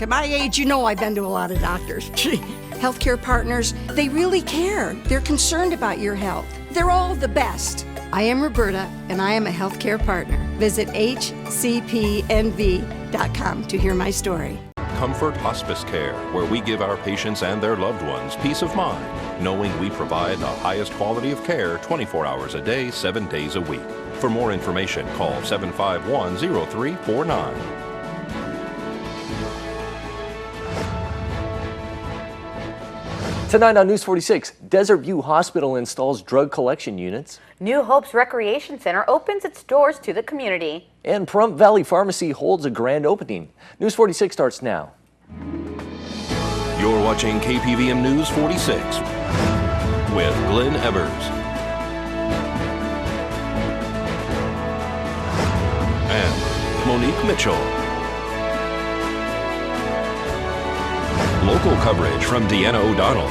At my age, you know I've been to a lot of doctors. Healthcare partners, they really care. They're concerned about your health. They're all the best. I am Roberta, and I am a healthcare partner. Visit hcpnv.com to hear my story. Comfort Hospice Care, where we give our patients and their loved ones peace of mind, knowing we provide the highest quality of care 24 hours a day, 7 days a week. For more information, call 751-0349. Tonight on News 46, Desert View Hospital installs drug collection units. New Hope's Recreation Center opens its doors to the community. And Pahrump Valley Pharmacy holds a grand opening. News 46 starts now. You're watching KPVM News 46 with Glenn Evers and Monique Mitchell. Local coverage from Deanna O'Donnell.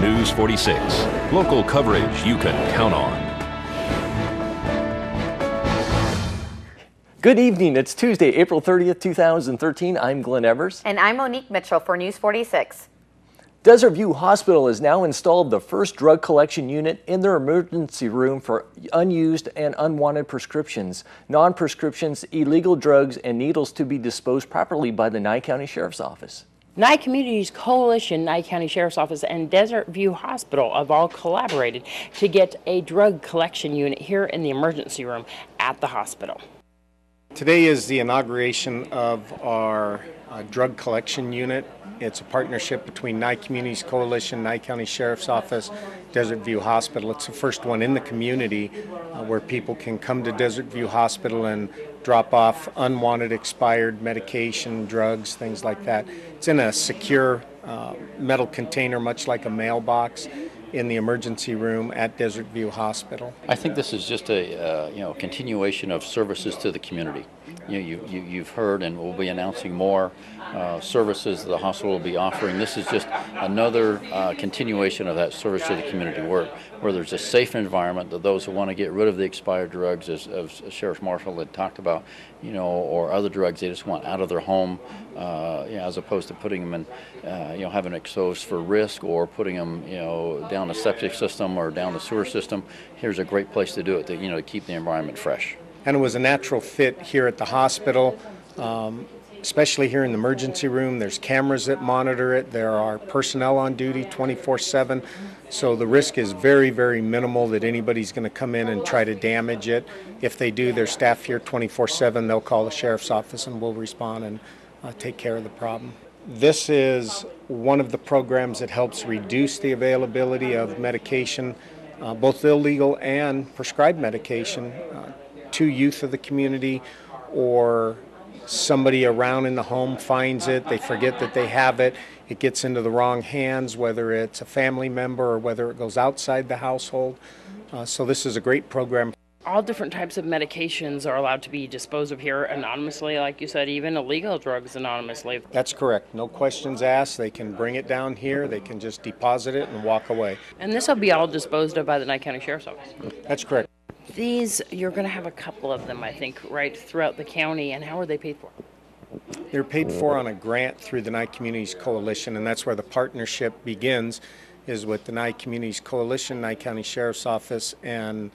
News 46. Local coverage you can count on. Good evening. It's Tuesday, April 30th, 2013. I'm Glenn Evers. And I'm Monique Mitchell for News 46. Desert View Hospital has now installed the first drug collection unit in their emergency room for unused and unwanted prescriptions, non-prescriptions, illegal drugs, and needles to be disposed properly by the Nye County Sheriff's Office. Nye Communities Coalition, Nye County Sheriff's Office, and Desert View Hospital have all collaborated to get a drug collection unit here in the emergency room at the hospital. Today is the inauguration of our drug collection unit. It's a partnership between Nye Communities Coalition, Nye County Sheriff's Office, Desert View Hospital. It's the first one in the community where people can come to Desert View Hospital and drop off unwanted expired medication, drugs, things like that. It's in a secure metal container, much like a mailbox, in the emergency room at Desert View Hospital. I think this is just a continuation of services to the community. You've heard, and we'll be announcing more services the hospital will be offering. This is just another continuation of that service to the community where there's a safe environment that those who want to get rid of the expired drugs, as Sheriff Marshall had talked about, or other drugs they just want out of their home, as opposed to putting them in, having exposed for risk or putting them, down the septic system or down the sewer system. Here's a great place to do it, to keep the environment fresh. And it was a natural fit here at the hospital, especially here in the emergency room. There's cameras that monitor it. There are personnel on duty 24/7. So the risk is very, very minimal that anybody's going to come in and try to damage it. If they do, there's staff here 24/7. They'll call the sheriff's office and we'll respond and take care of the problem. This is one of the programs that helps reduce the availability of medication, both illegal and prescribed medication, to youth of the community, or somebody around in the home finds it, they forget that they have it, it gets into the wrong hands, whether it's a family member or whether it goes outside the household. So this is a great program. All different types of medications are allowed to be disposed of here anonymously, like you said, even illegal drugs anonymously. That's correct. No questions asked. They can bring it down here. They can just deposit it and walk away. And this will be all disposed of by the Nye County Sheriff's Office. That's correct. These, you're going to have a couple of them, I think, right throughout the county. And how are they paid for? They're paid for on a grant through the Nye Communities Coalition, and that's where the partnership begins, is with the Nye Communities Coalition, Nye County Sheriff's Office, and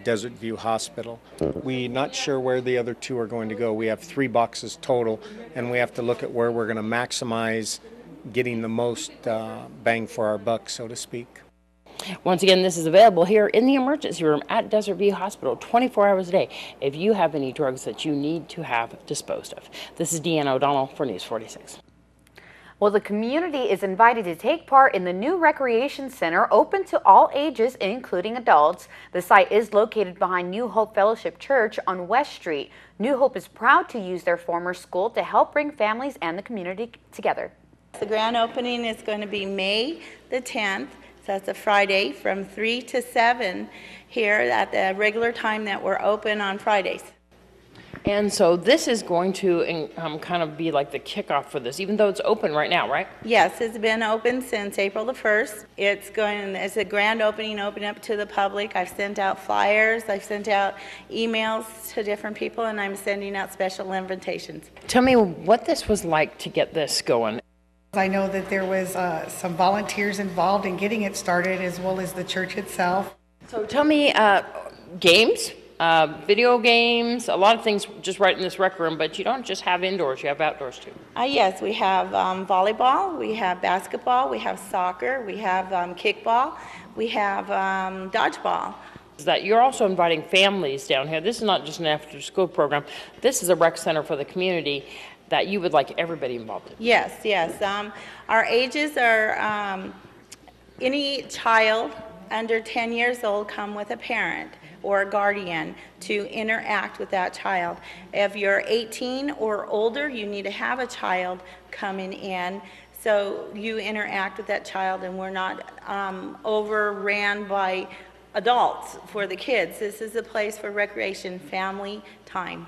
Desert View Hospital. We're not sure where the other two are going to go. We have 3 boxes total, and we have to look at where we're going to maximize getting the most bang for our buck, so to speak. Once again, this is available here in the emergency room at Desert View Hospital 24 hours a day if you have any drugs that you need to have disposed of. This is Deanna O'Donnell for News 46. Well, the community is invited to take part in the new recreation center open to all ages, including adults. The site is located behind New Hope Fellowship Church on West Street. New Hope is proud to use their former school to help bring families and the community together. The grand opening is going to be May the 10th. So that's a Friday from 3 to 7 here at the regular time that we're open on Fridays. And so this is going to kind of be like the kickoff for this, even though it's open right now, right? Yes, it's been open since April the 1st. It's a grand opening, open up to the public. I've sent out flyers, I've sent out emails to different people, and I'm sending out special invitations. Tell me what this was like to get this going. I know that there was some volunteers involved in getting it started, as well as the church itself. So tell me, games, video games, a lot of things just right in this rec room, but you don't just have indoors, you have outdoors too. Yes, we have volleyball, we have basketball, we have soccer, we have kickball, we have dodgeball. Is that you're also inviting families down here. This is not just an after-school program. This is a rec center for the community that you would like everybody involved in. Yes, yes. Our ages are any child under 10 years old come with a parent or a guardian to interact with that child. If you're 18 or older, you need to have a child coming in so you interact with that child and we're not overran by adults for the kids. This is a place for recreation, family time.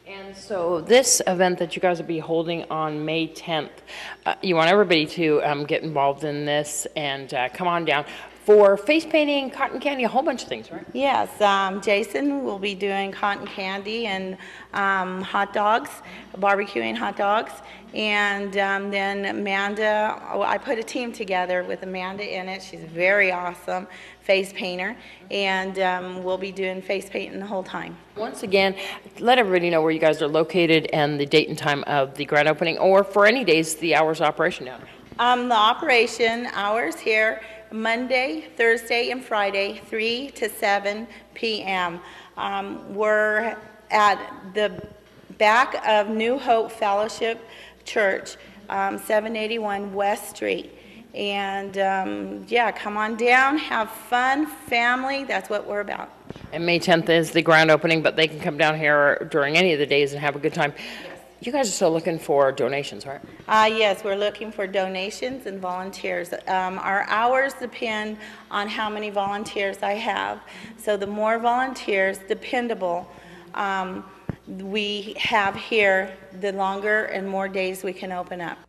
And so this event that you guys will be holding on May 10th, you want everybody to get involved in this and come on down for face painting, cotton candy, a whole bunch of things, right? Yes, Jason will be doing cotton candy and hot dogs, barbecuing hot dogs. And then Amanda, I put a team together with Amanda in it. She's a very awesome face painter. And we'll be doing face painting the whole time. Once again, let everybody know where you guys are located and the date and time of the grand opening, or for any days, the hours of operation down there. The operation hours here, Monday, Thursday, and Friday, 3 to 7 p.m. We're at the back of New Hope Fellowship Church, 781 West Street. And yeah, come on down, have fun, family, that's what we're about. And May 10th is the grand opening, but they can come down here during any of the days and have a good time. Yes. You guys are still looking for donations, right? Yes, we're looking for donations and volunteers. Our hours depend on how many volunteers I have. So the more volunteers, dependable, we have here, the longer and more days we can open up.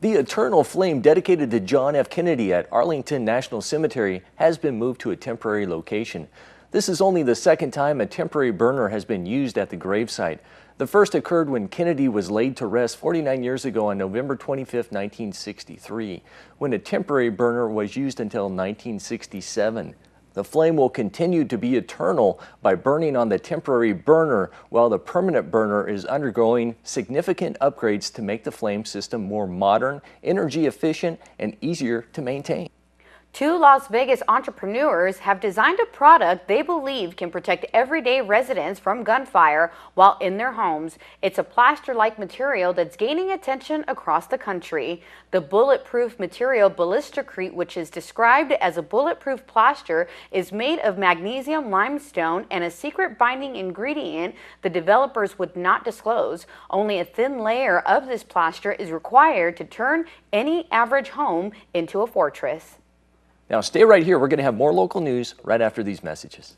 The Eternal Flame dedicated to John F. Kennedy at Arlington National Cemetery has been moved to a temporary location. This is only the second time a temporary burner has been used at the gravesite. The first occurred when Kennedy was laid to rest 49 years ago on November 25, 1963, when a temporary burner was used until 1967. The flame will continue to be eternal by burning on the temporary burner, while the permanent burner is undergoing significant upgrades to make the flame system more modern, energy efficient, and easier to maintain. Two Las Vegas entrepreneurs have designed a product they believe can protect everyday residents from gunfire while in their homes. It's a plaster-like material that's gaining attention across the country. The bulletproof material Ballisticrete, which is described as a bulletproof plaster, is made of magnesium limestone and a secret binding ingredient the developers would not disclose. Only a thin layer of this plaster is required to turn any average home into a fortress. Now stay right here. We're going to have more local news right after these messages.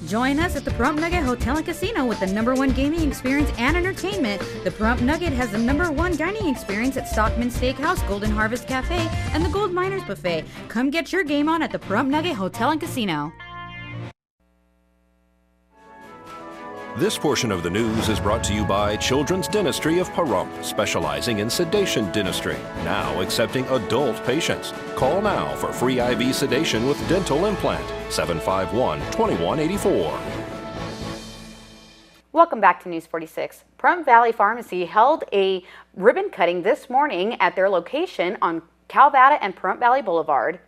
Join us at the Pahrump Nugget Hotel and Casino with the #1 gaming experience and entertainment. The Pahrump Nugget has the #1 dining experience at Stockman Steakhouse, Golden Harvest Cafe, and the Gold Miners Buffet. Come get your game on at the Pahrump Nugget Hotel and Casino. This portion of the news is brought to you by Children's Dentistry of Pahrump, specializing in sedation dentistry, now accepting adult patients. Call now for free IV sedation with dental implant, 751-2184. Welcome back to News 46. Pahrump Valley Pharmacy held a ribbon cutting this morning at their location on Calvada and Pahrump Valley Boulevard.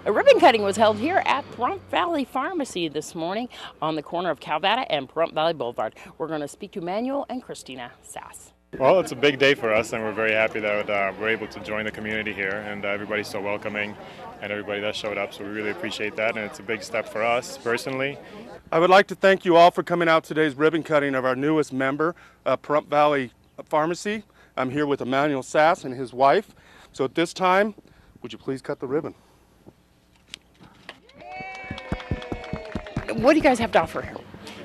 A ribbon cutting was held here at Pahrump Valley Pharmacy this morning on the corner of Calvada and Pahrump Valley Boulevard. We're going to speak to Manuel and Christina Sass. Well, it's a big day for us, and we're very happy that we're able to join the community here, and everybody's so welcoming, and everybody that showed up, so we really appreciate that, and it's a big step for us personally. I would like to thank you all for coming out to today's ribbon cutting of our newest member, Pahrump Valley Pharmacy. I'm here with Emmanuel Sass and his wife. So at this time, would you please cut the ribbon? What do you guys have to offer here?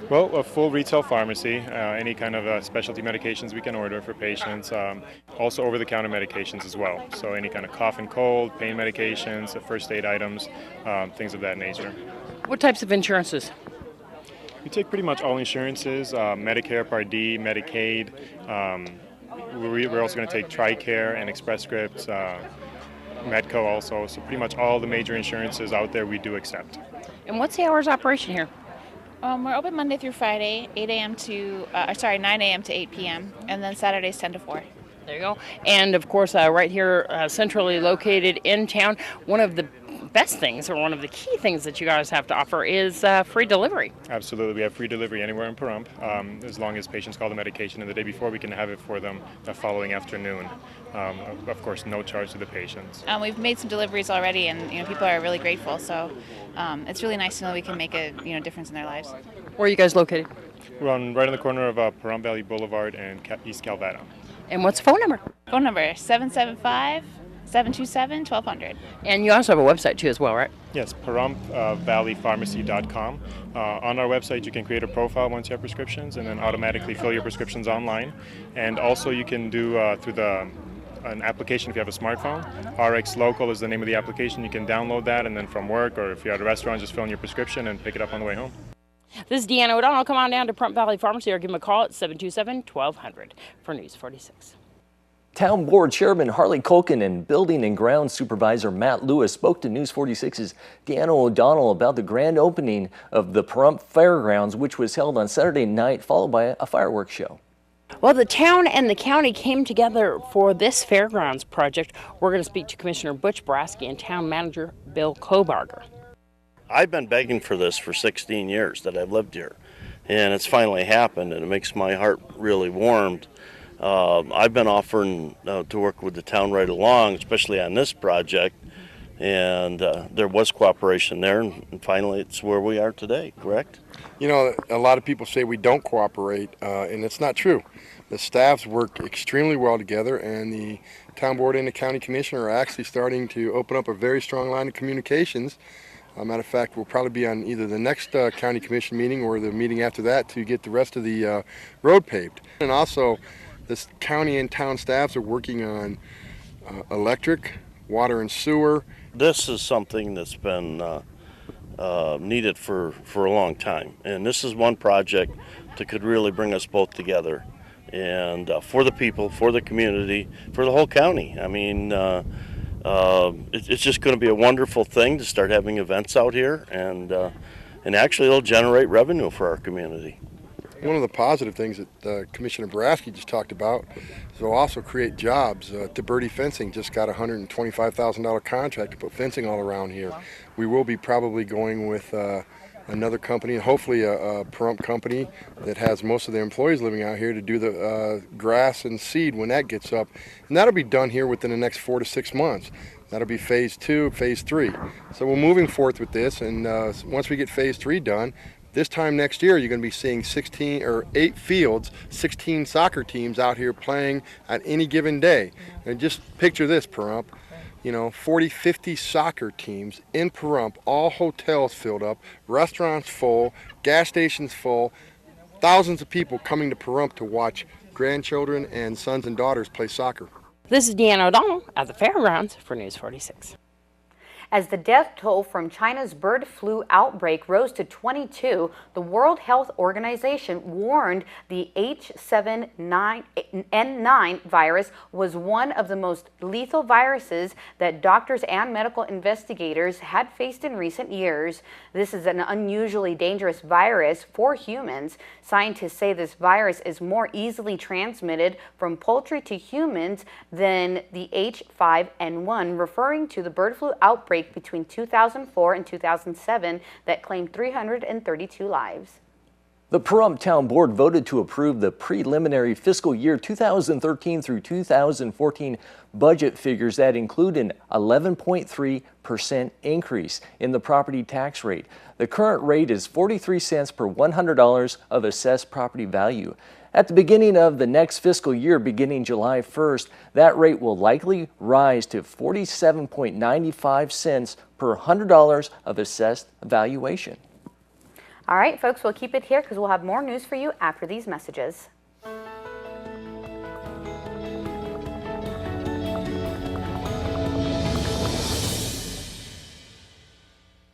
Well, a full retail pharmacy, any kind of specialty medications we can order for patients, also over-the-counter medications as well. So any kind of cough and cold, pain medications, first aid items, things of that nature. What types of insurances? We take pretty much all insurances, Medicare, Part D, Medicaid. We're also going to take TRICARE and Express Scripts, Medco also. So pretty much all the major insurances out there we do accept. And what's the hours of operation here? We're open Monday through Friday, 9 a.m. to 8 p.m., and then Saturdays 10 to 4. There you go. And of course, right here, centrally located in town, one of the best things, or one of the key things that you guys have to offer is free delivery. Absolutely. We have free delivery anywhere in Pahrump. As long as patients call the medication in the day before, we can have it for them the following afternoon. Of course, no charge to the patients. We've made some deliveries already, and people are really grateful. So it's really nice to know we can make a difference in their lives. Where are you guys located? We're right on the corner of Pahrump Valley Boulevard and East Calvada. And what's the phone number? Phone number 775-727-1200. And you also have a website too as well, right? Yes, PaHrumpValleyPharmacy.com. On our website, you can create a profile once you have prescriptions and then automatically fill your prescriptions online. And also you can do through an application if you have a smartphone. RX Local is the name of the application. You can download that, and then from work or if you're at a restaurant, just fill in your prescription and pick it up on the way home. This is Deanna O'Donnell. Come on down to Pahrump Valley Pharmacy or give them a call at 727-1200 for News 46. Town Board Chairman Harley Culkin and Building and Grounds Supervisor Matt Lewis spoke to News 46's Deanna O'Donnell about the grand opening of the Pahrump Fairgrounds, which was held on Saturday night, followed by a fireworks show. Well, the town and the county came together for this fairgrounds project. We're going to speak to Commissioner Butch Brasky and Town Manager Bill Kobarger. I've been begging for this for 16 years that I've lived here, and it's finally happened, and it makes my heart really warmed. I've been offering to work with the town right along, especially on this project, and there was cooperation there, and finally it's where we are today, correct? You know, a lot of people say we don't cooperate, and it's not true. The staffs work extremely well together, and the town board and the county commissioner are actually starting to open up a very strong line of communications. Matter of fact, we'll probably be on either the next county commission meeting or the meeting after that to get the rest of the road paved. And also, this county and town staffs are working on electric, water and sewer. This is something that's been needed for a long time, and this is one project that could really bring us both together, and for the people, for the community, for the whole county. I mean, it's just going to be a wonderful thing to start having events out here, and actually it'll generate revenue for our community. One of the positive things that Commissioner Brasky just talked about is it'll also create jobs. Tiberti Fencing just got a $125,000 contract to put fencing all around here. We will be probably going with another company, hopefully a Pahrump company that has most of their employees living out here to do the grass and seed when that gets up. And that'll be done here within the next 4 to 6 months. That'll be phase 2, phase 3. So we're moving forth with this, and once we get phase 3 done, this time next year you're going to be seeing 8 fields, 16 soccer teams out here playing at any given day. And just picture this, Pahrump. 40, 50 soccer teams in Pahrump, all hotels filled up, restaurants full, gas stations full, thousands of people coming to Pahrump to watch grandchildren and sons and daughters play soccer. This is Deanna O'Donnell at the Fairgrounds for News 46. As the death toll from China's bird flu outbreak rose to 22, the World Health Organization warned the H7N9 virus was one of the most lethal viruses that doctors and medical investigators had faced in recent years. This is an unusually dangerous virus for humans. Scientists say this virus is more easily transmitted from poultry to humans than the H5N1, referring to the bird flu outbreak between 2004 and 2007 that claimed 332 lives. The Pahrump Town Board voted to approve the preliminary fiscal year 2013 through 2014 budget figures that include an 11.3% increase in the property tax rate. The current rate is 43 cents per $100 of assessed property value. At the beginning of the next fiscal year, beginning July 1st, that rate will likely rise to 47.95 cents per $100 of assessed valuation. All right, folks, we'll keep it here because we'll have more news for you after these messages.